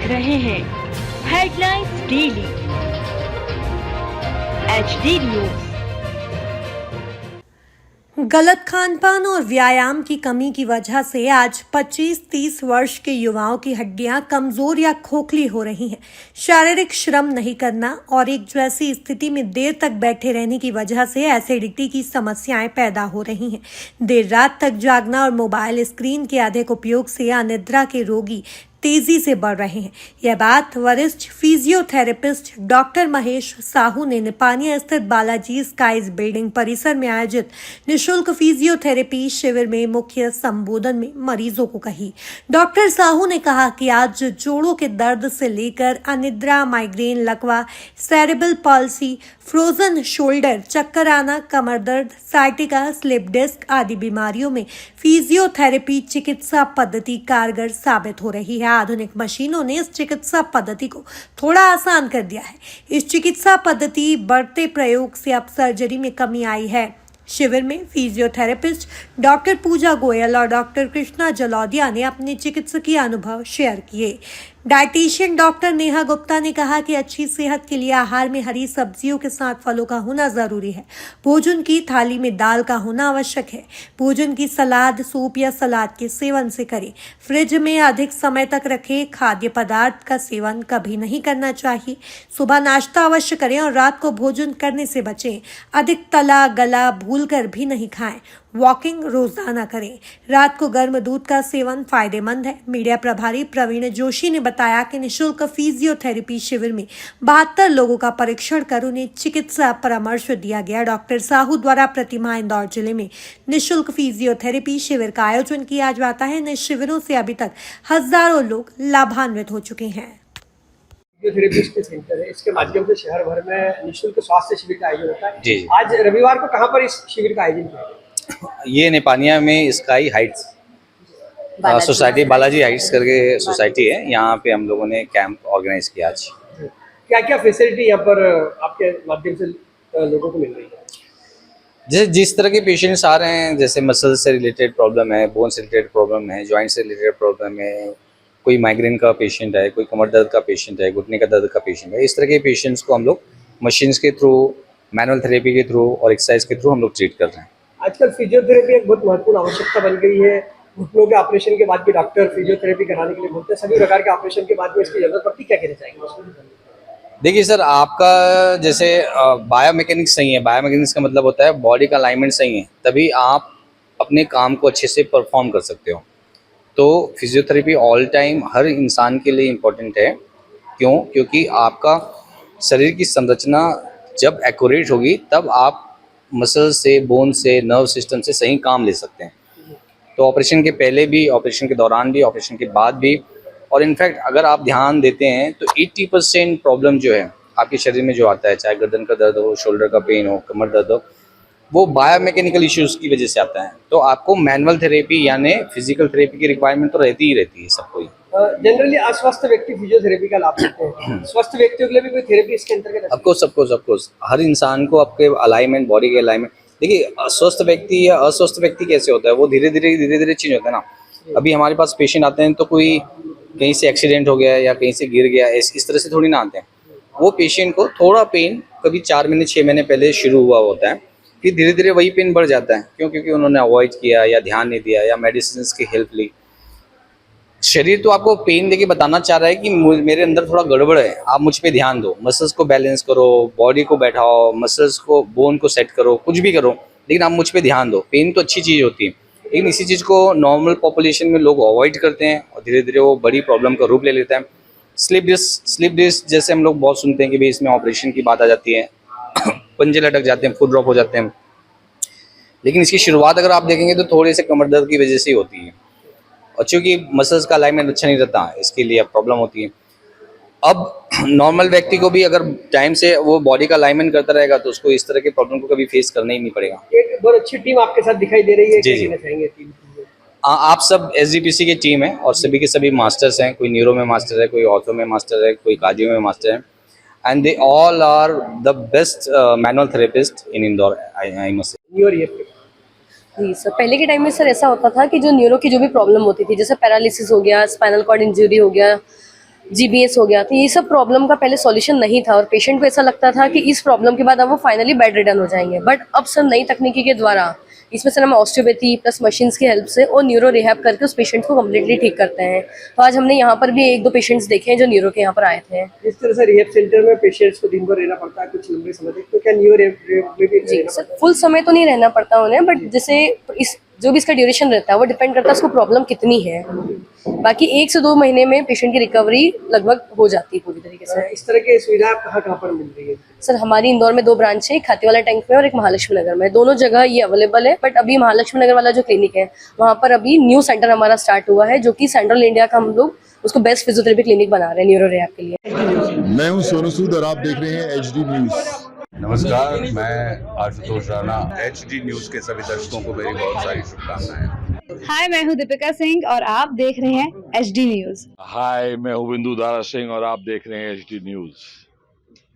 रहे हैं headlines daily HD news. गलत खानपान और व्यायाम की कमी की वजह से आज 25-30 वर्ष के युवाओं की हड्डियां कमजोर या खोखली हो रही हैं। शारीरिक श्रम नहीं करना और एक जैसी स्थिति में देर तक बैठे रहने की वजह से एसिडिटी की समस्याएं पैदा हो रही हैं। देर रात तक जागना और मोबाइल स्क्रीन के अधिक उपयोग से अनिद्रा के रोगी तेजी से बढ़ रहे हैं। यह बात वरिष्ठ फिजियोथेरेपिस्ट डॉक्टर महेश साहू ने निपानिया स्थित बालाजी स्काइज बिल्डिंग परिसर में आयोजित निशुल्क फिजियोथेरेपी शिविर में मुख्य संबोधन में मरीजों को कही। डॉक्टर साहू ने कहा कि आज जोड़ों के दर्द से लेकर अनिद्रा, माइग्रेन, लकवा, सेरेब्रल पॉल्सी, फ्रोजन शोल्डर, चक्कर आना, कमर दर्द, साइटिका, स्लिप डिस्क आदि बीमारियों में फिजियोथेरेपी चिकित्सा पद्धति कारगर साबित हो रही है। आधुनिक मशीनों ने इस चिकित्सा पद्धति को थोड़ा आसान कर दिया है। इस चिकित्सा पद्धति बढ़ते प्रयोग से अब सर्जरी में कमी आई है। शिविर में फिजियोथेरेपिस्ट डॉक्टर पूजा गोयल और डॉक्टर कृष्णा जलौदिया ने अपने चिकित्सकीय अनुभव शेयर किए। डाइटिशियन डॉक्टर नेहा गुप्ता ने कहा कि अच्छी सेहत के लिए आहार में हरी सब्जियों के साथ फलों का होना जरूरी है। भोजन की थाली में दाल का होना आवश्यक है। भोजन की सलाद, सूप या सलाद के सेवन से करें। फ्रिज में अधिक समय तक रखे खाद्य पदार्थ का सेवन कभी नहीं करना चाहिए। सुबह नाश्ता अवश्य करें और रात को भोजन करने से बचें। अधिक तला गला भूलकर भी नहीं खाएं। वॉकिंग रोजाना करें। रात को गर्म दूध का सेवन फायदेमंद है। मीडिया प्रभारी प्रवीण जोशी ने बताया कि निशुल्क फिजियोथेरेपी शिविर में 72 लोगों का परीक्षण कर उन्हें चिकित्सा परामर्श दिया गया। डॉक्टर साहू द्वारा प्रतिमाह इंदौर जिले में निशुल्क फिजियोथेरेपी शिविर का आयोजन किया जाता है। इन शिविरों से अभी तक हजारों लोग लाभान्वित हो चुके हैं। फिजियोथेरेपिस्ट सेंटर है, इसके माध्यम से शहर भर में निःशुल्क स्वास्थ्य शिविर का आयोजन होता है। जी। आज रविवार को कहाँ पर इस शिविर का आयोजन किया गया? ये निपानिया में sky Heights society, Balaji Heights करके सोसाइटी है, यहाँ पे हम लोगों ने कैंप ऑर्गेनाइज किया आज। क्या क्या फैसिलिटी यहाँ पर आपके माध्यम से लोगों को मिल रही है? जैसे जिस तरह के पेशेंट्स आ रहे हैं, जैसे मसल से रिलेटेड प्रॉब्लम है, बोन से रिलेटेड प्रॉब्लम है, जॉइंट से रिलेटेड प्रॉब्लम है, कोई माइग्रेन का पेशेंट है, कोई कमर दर्द का पेशेंट है, घुटने का दर्द का पेशेंट है, इस तरह के पेशेंट्स को हम लोग मशीन्स के थ्रू, मैनुअल थेरेपी के थ्रू और एक्सरसाइज के थ्रू हम लोग ट्रीट कर रहे हैं। आजकल फिजियोथेरेपी एक बहुत महत्वपूर्ण आवश्यकता बन गई है। घुटनों के ऑपरेशन के बाद भी डॉक्टर फिजियोथेरेपी कराने के लिए बोलते हैं। सभी प्रकार के ऑपरेशन के बाद में इसकी जरूरत पड़ती, क्या कहना चाहेंगे? देखिए सर, आपका जैसे बायोमैकेनिक्स सही है, बायोमैकेनिक्स का मतलब होता है बॉडी का अलाइनमेंट सही है, तभी आप अपने काम को अच्छे से परफॉर्म कर सकते हो। तो फिजियोथेरेपी ऑल टाइम हर इंसान के लिए इम्पोर्टेंट है। क्यों? क्योंकि आपका शरीर की संरचना जब एक्यूरेट होगी तब आप मसल से, बोन से, नर्व सिस्टम से सही काम ले सकते हैं। तो ऑपरेशन के पहले भी, ऑपरेशन के दौरान भी, ऑपरेशन के बाद भी, और इनफैक्ट अगर आप ध्यान देते हैं तो 80% प्रॉब्लम जो है आपके शरीर में जो आता है, चाहे गर्दन का दर्द हो, शोल्डर का पेन हो, कमर दर्द हो, वो बायोमैकेनिकल इश्यूज की वजह से आता है। तो आपको मैनुअल थेरेपी यानी फिजिकल थेरेपी की रिक्वायरमेंट तो रहती ही सबको ही। जनरली अस्वस्थ व्यक्ति फिजियोथेरेपी का लाभ लेते हैं। स्वस्थ व्यक्तियों के लिए भी कोई थेरेपी इसके अंतर्गत? ऑफकोर्स हर इंसान को आपके अलाइनमेंट, बॉडी के अलाइनमेंट, देखिए अस्वस्थ व्यक्ति या अस्वस्थ व्यक्ति कैसे होता है, वो धीरे धीरे चेंज होता है ना। अभी हमारे पास पेशेंट आते हैं तो कोई कहीं से एक्सीडेंट हो गया या कहीं से गिर गया, इस तरह से थोड़ी ना आते हैं। वो पेशेंट को थोड़ा पेन कभी 4 महीने 6 महीने पहले शुरू हुआ होता है, फिर धीरे धीरे वही पेन बढ़ जाता है। क्यों? क्योंकि उन्होंने अवॉइड किया या ध्यान नहीं दिया या मेडिसिन की हेल्प ली। शरीर तो आपको पेन देके बताना चाह रहा है कि मेरे अंदर थोड़ा गड़बड़ है, आप मुझ पे ध्यान दो, मसल्स को बैलेंस करो, बॉडी को बैठाओ, मसल्स को, बोन को सेट करो, कुछ भी करो, लेकिन आप मुझ पे ध्यान दो। पेन तो अच्छी चीज़ होती है, लेकिन इसी चीज़ को नॉर्मल पॉपुलेशन में लोग अवॉइड करते हैं और धीरे धीरे वो बड़ी प्रॉब्लम का रूप ले लेता है। स्लिप डिस्क जैसे हम लोग बहुत सुनते हैं कि भाई इसमें ऑपरेशन की बात आ जाती है, पंजे लटक जाते हैं, फुट ड्रॉप हो जाते हैं, लेकिन इसकी शुरुआत अगर आप देखेंगे तो थोड़े से कमर दर्द की वजह से ही होती है। और चूँकि मसल्स का अलाइनमेंट अच्छा नहीं रहता, इसके लिए अब प्रॉब्लम होती है। अब नॉर्मल व्यक्ति को भी अगर टाइम से वो बॉडी का अलाइनमेंट करता रहेगा तो उसको इस तरह के प्रॉब्लम को कभी फेस करना ही नहीं पड़ेगा। एक बहुत अच्छी टीम आपके साथ दिखाई दे रही है, जी, क्या जी। कहना चाहेंगे टीम? आप सब SGPC की टीम है और सभी के सभी मास्टर्स हैं। कोई न्यूरो में मास्टर है, कोई ऑर्थो में मास्टर है, कोई कार्डियो में मास्टर है, and they all are the best manual therapist in Indore, I must say. जी सर, पहले के टाइम में सर ऐसा होता था कि जो न्यूरो की जो भी प्रॉब्लम होती थी, जैसे पैरालिसिस हो गया, स्पाइनल कॉर्ड इंजरी हो गया, GBS हो गया, तो ये सब प्रॉब्लम का पहले सॉल्यूशन नहीं था और पेशेंट को ऐसा लगता था कि इस प्रॉब्लम के बाद अब वो फाइनली बेड रिडन हो जाएंगे। बट अब सर नई तकनीकी के द्वारा इसमें सर हम ऑस्टियोपैथी प्लस मशीन्स की हेल्प से और न्यूरो रिहैब करके उस पेशेंट को कम्प्लीटली ठीक करते हैं। तो आज हमने यहाँ पर भी 1-2 पेशेंट्स देखे हैं जो न्यूरो के यहाँ पर आए थे। जिस तरह से रिहैब सेंटर में पेशेंट्स को दिन भर रहना पड़ता है कुछ लंबे समय तक, तो क्या न्यू रिहैब में भी जी रहना सर, पड़ता है? फुल समय तो नहीं रहना पड़ता उन्हें, बट जैसे इस जो भी इसका ड्यूरेशन रहता है वो डिपेंड करता है उसको प्रॉब्लम कितनी है। बाकी 1 से 2 महीने में पेशेंट की रिकवरी लगभग हो जाती है पूरी तरीके से। इस तरह की सुविधा कहाँ पर मिल रही है? सर हमारी इंदौर में 2 ब्रांच है, एक खातीवाला टैंक में और एक महालक्ष्मी नगर में। दोनों जगह ये अवेलेबल है, बट अभी महालक्ष्मी नगर वाला जो क्लिनिक है वहाँ पर अभी न्यू सेंटर हमारा स्टार्ट हुआ है, जो कि सेंट्रल इंडिया का हम लोग उसको बेस्ट फिजियोथेरेपी क्लिनिक बना रहे हैं न्यूरो रिहैब के लिए। मैं हूं सोनू सूद और आप देख रहे हैं HD न्यूज। नमस्कार, मैं आशुतोष राणा। HD न्यूज़ के सभी दर्शकों को मेरी बहुत सारी शुभकामनाएं। हाय, मैं हूँ दीपिका सिंह और आप देख रहे हैं HD न्यूज़। हाय, मैं हूँ बिंदु धारा सिंह और आप देख रहे हैं HD न्यूज़।